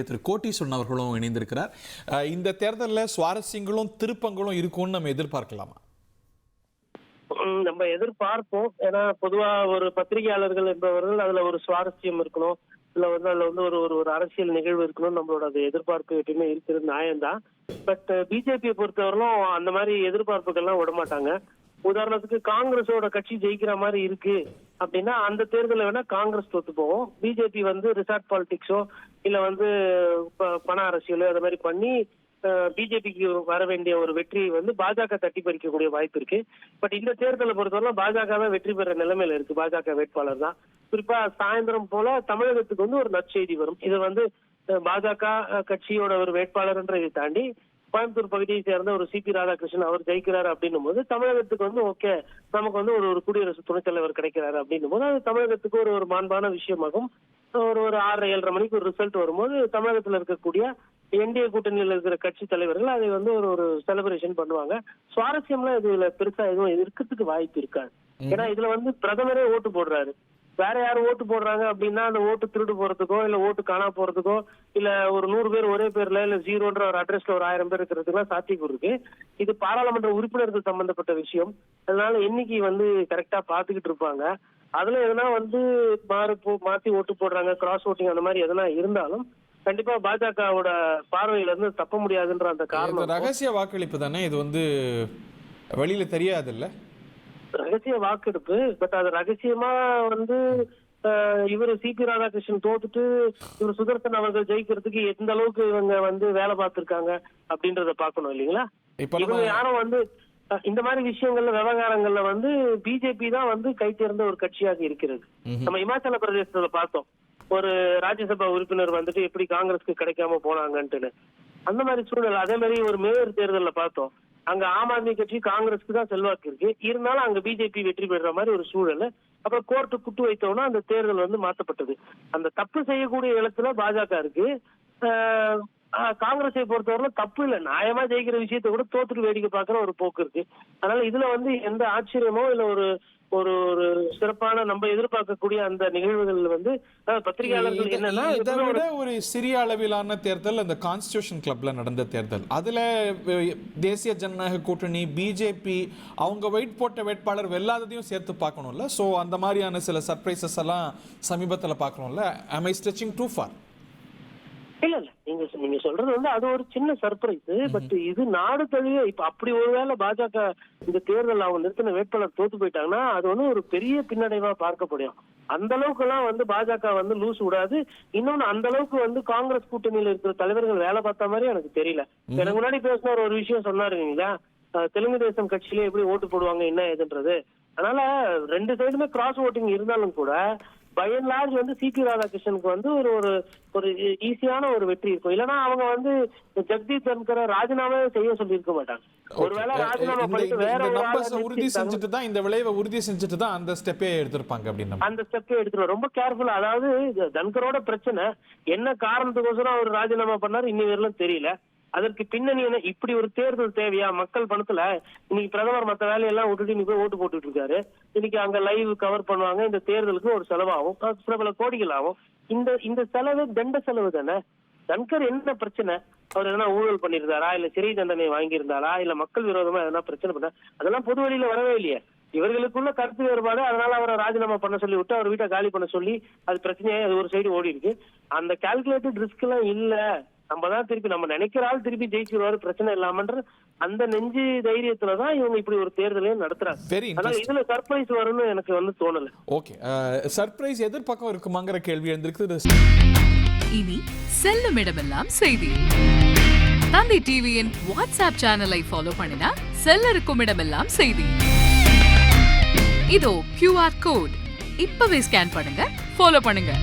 திரு கோட்டீஸ்வரன் அவர்களும் இணைந்திருக்கிறார். இந்த தேர்தலில் சுவாரஸ்யங்களும் திருப்பங்களும் இருக்கும்னு நம்ம எதிர்பார்க்கலாமா? நம்ம எதிர்பார்ப்போம். ஏன்னா பொதுவா ஒரு பத்திரிகையாளர்கள் என்பவர்கள் அதுல ஒரு சுவாரஸ்யம் இருக்கணும், இல்ல வந்து அதுல வந்து ஒரு ஒரு அரசியல் நிகழ்வு இருக்கணும், நம்மளோட அது எதிர்பார்ப்பு எப்பயுமே இருக்கிறது நியாயம்தான். பட் பிஜேபியை பொறுத்தவரையிலும் அந்த மாதிரி எதிர்பார்ப்புகள்லாம் விட மாட்டாங்க. உதாரணத்துக்கு காங்கிரஸோட கட்சி ஜெயிக்கிற மாதிரி இருக்கு அப்படின்னா அந்த தேர்தலில் வேணா காங்கிரஸ் தோத்து போவோம். பிஜேபி வந்து ரிசார்ட் பாலிடிக்ஸோ இல்ல வந்து பண அரசியலோ அதை மாதிரி பண்ணி பிஜேபிக்கு வர வேண்டிய ஒரு வெற்றியை வந்து பாஜக தட்டி பறிக்கக்கூடிய வாய்ப்பு இருக்கு. பட் இந்த தேர்தலை பொறுத்தவரை பாஜக தான் வெற்றி பெற நிலைமையில இருக்கு. பாஜக வேட்பாளர் தான். குறிப்பா சாயந்தரம் போல தமிழகத்துக்கு வந்து ஒரு நற்செய்தி வரும். இது வந்து பாஜக கட்சியோட ஒரு வேட்பாளர்ன்றதை தாண்டி கோயம்புத்தூர் பகுதியை சேர்ந்த ஒரு சிபி ராதாகிருஷ்ணன் அவர் ஜெயிக்கிறாரு அப்படின்னும் போது தமிழகத்துக்கு வந்து ஓகே, நமக்கு வந்து ஒரு குடியரசு துணைத் தலைவர் கிடைக்கிறாரு அப்படின்னும் போது அது தமிழகத்துக்கு ஒரு மாண்பான விஷயமாகும். ஒரு 6-7:30 மணிக்கு ஒரு ரிசல்ட் வரும்போது தமிழகத்துல இருக்கக்கூடிய என்டிஏ கூட்டணியில் இருக்கிற கட்சி தலைவர்கள் அதை வந்து ஒரு செலிப்ரேஷன் பண்ணுவாங்க. சுவாரஸ்யம்லாம் இதுல பெருசா எதுவும் இருக்கிறதுக்கு வாய்ப்பு இருக்காது. ஏன்னா இதுல வந்து பிரதமரே ஓட்டு போடுறாரு. வேற யாரும் ஓட்டு போடுறாங்க அப்படின்னா அந்த ஓட்டு திருடு போறதுக்கோ இல்ல ஓட்டு காணா போறதுக்கோ இல்ல ஒரு 100 பேர் ஒரே பேர்ல இல்ல 0ன்ற ஒரு அட்ரஸ்ல ஒரு 1000 பேர் இருக்கிறதுக்குலாம் சாத்தியக்கூறு இருக்கு. இது பாராளுமன்ற உறுப்பினர்கள் சம்பந்தப்பட்ட விஷயம். அதனால எண்ணிக்கை வந்து கரெக்டா பாத்துக்கிட்டு இருப்பாங்க. அதுல எதனா வந்து மாத்தி ஓட்டு போடுறாங்க, கிராஸ் ஓட்டிங் அந்த மாதிரி எதனா இருந்தாலும் கண்டிப்பா பாஜகவோட பார்வையில இருந்து தப்ப முடியாதுன்ற அந்த காரணம். ரகசிய வாக்களிப்பு தானே இது, வந்து வெளியில தெரியாது இல்ல, ரகசிய வாக்கெடுப்பு. பட் அது ரகசியமா வந்து இவர் சிபி ராதாகிருஷ்ணன் தோத்துட்டு இவர் சுதர்சன் அவர்கள் ஜெயிக்கிறதுக்கு எந்த அளவுக்கு இவங்க வந்து வேலை பார்த்திருக்காங்க அப்படின்றத பாக்கணும் இல்லைங்களா? இவங்க யாரும் வந்து இந்த மாதிரி விஷயங்கள்ல விவகாரங்கள்ல வந்து பிஜேபி தான் வந்து கை தேர்ந்த ஒரு கட்சியாக இருக்கிறது. நம்ம இமாச்சல பிரதேசத்துல பார்த்தோம், ஒரு ராஜ்யசபா உறுப்பினர் வந்துட்டு எப்படி காங்கிரஸ்க்கு கிடைக்காம போனாங்கன்ட்டு. அந்த மாதிரி சூழல். அதே மாதிரி ஒரு மேயர் தேர்தல்ல பார்த்தோம், அங்க ஆம் ஆத்மி கட்சி காங்கிரஸ்க்கு தான் செல்வாக்கு இருக்கு, இருந்தாலும் அங்க பிஜேபி வெற்றி பெறுற மாதிரி ஒரு சூழல். அப்புறம் கோர்ட்டு குட்டு வைத்தோம்னா அந்த தேர்தல் வந்து மாற்றப்பட்டது. அந்த தப்பு செய்யக்கூடிய இடத்துல பாஜக இருக்கு. காங்கிரஸை பொறுத்தவரை தப்பு இல்லை, நியாயமா ஜெயிக்கிற விஷயத்த கூட தோத்துட்டு வேடிக்கை பார்க்கிற ஒரு போக்கு இருக்கு. அதனால இதுல வந்து எந்த ஆச்சரியமோ இல்ல ஒரு ஒரு சிறப்பான நம்ம எதிர்பார்க்கக்கூடிய அந்த நிகழ்வுகள் வந்து பத்திரிகையாளர்கள் என்னன்னா இதை விட ஒரு சிறிய அளவிலான தேர்தல் அந்த கான்ஸ்டிடியூஷன் கிளப்ல நடந்த தேர்தல். அதுல தேசிய ஜனநாயக கூட்டணி பிஜேபி அவங்க வெயிட் போட்ட வேட்பாளர் வெல்லாததையும் சேர்த்து பார்க்கணும்ல. ஸோ அந்த மாதிரியான சில சர்ப்ரைசஸ் எல்லாம் சமீபத்தில் பார்க்கணும்ல. am I stretching too far? இல்ல நீங்க சொல்றது வந்து அது ஒரு சின்ன சர்ப்ரைஸ். பட் இது நாடு தழுவிய இப்ப அப்படி ஒருவேளை பாஜக இந்த தேர்தல் அவங்க நிறுத்தின வேட்பாளர் தோத்து போயிட்டாங்கன்னா அது வந்து ஒரு பெரிய பின்னடைவா பார்க்கப்படும். அந்த அளவுக்கு எல்லாம் வந்து பாஜக வந்து லூஸ் விடாது. இன்னொன்னு அந்த அளவுக்கு வந்து காங்கிரஸ் கூட்டணியில இருக்கிற தலைவர்கள் வேலை பார்த்த மாதிரி எனக்கு தெரியல. எனக்கு முன்னாடி பேசின ஒரு விஷயம் சொன்னாரு இல்லைங்களா, தெலுங்கு தேசம் கட்சியில எப்படி ஓட்டு போடுவாங்க என்ன ஏதுன்றது. அதனால 2 சைடுமே கிராஸ் ஓட்டிங் இருந்தாலும் கூட பை அண்ட் லார்ஜ் வந்து சிபி ராதாகிருஷ்ணனுக்கு வந்து ஒரு ஈஸியான ஒரு வெற்றி இருக்கும். இல்லைன்னா அவங்க வந்து ஜெகதீப் தன்கரை ராஜினாமா செய்ய சொல்லி இருக்க மாட்டாங்க. ஒருவேளை ராஜினாமா பண்ணிட்டு வேற உறுதி செஞ்சுட்டு தான் இந்த விளைவை உறுதி செஞ்சுட்டு தான் அந்த ஸ்டெப்பே எடுத்திருப்பாங்க அப்படின்னு அந்த ஸ்டெப்பே எடுத்துருவோம். ரொம்ப கேர்ஃபுல்லா. அதாவது தன்கரோட பிரச்சனை என்ன காரணத்துக்கோசரம் அவர் ராஜினாமா பண்ணாரு இன்னி வரலாம் தெரியல. அதற்கு பின்னணி என்ன, இப்படி ஒரு தேர்தல் தேவையா? மக்கள் பணத்துல இன்னைக்கு பிரதமர் மற்ற வேலையெல்லாம் விட்டுட்டு இன்னைக்கு போய் ஓட்டு போட்டுட்டு இருக்காரு. இன்னைக்கு அங்க லைவ் கவர் பண்ணுவாங்க. இந்த தேர்தலுக்கு ஒரு செலவாகும், சில கோடிகள் ஆகும். இந்த செலவு தண்ட செலவு தானே. தன்கர் என்ன பிரச்சனை? அவர் எதனா ஊழல் பண்ணிருந்தாரா, இல்ல சிறை தண்டனை வாங்கியிருந்தாரா, இல்ல மக்கள் விரோதமா எதனா பிரச்சனை பண்ண? அதெல்லாம் பொது வழியில வரவே இல்லையே. இவர்களுக்குள்ள கருத்து வேறுபாடு. அதனால அவரை ராஜினாமா பண்ண சொல்லி விட்டு அவர் வீட்டை காலி பண்ண சொல்லி அது பிரச்சனையா அது ஒரு சைடு ஓடி இருக்கு. அந்த கால்குலேட்டட் ரிஸ்க் எல்லாம் இல்ல. நம்ம தான் திருப்பி நம்ம நினைக்கிற ஆள் திருப்பி ஜெயிச்சிருவாரு பிரச்சனை இல்லாமன்ற அந்த நெஞ்சு தைரியத்துலதான் இவங்க இப்படி ஒரு தேர்தலையும் நடத்துறாங்க. ஆனா இதுல சர்ப்ரைஸ் வரும்னு எனக்கு வந்து தோணல. ஓகே, சர்ப்ரைஸ் எதிர்பக்கம் இருக்குமாங்கிற கேள்வி எழுந்திருக்கு. இனி செல்லும் இடமெல்லாம் செய்தி. தந்தை டிவியின் வாட்ஸ்அப் சேனலை ஃபாலோ பண்ணினா செல்ல இருக்கும் இடமெல்லாம் செய்தி. இதோ QR கோட் இப்பவே ஸ்கேன் பண்ணுங்க, ஃபாலோ பண்ணுங்க.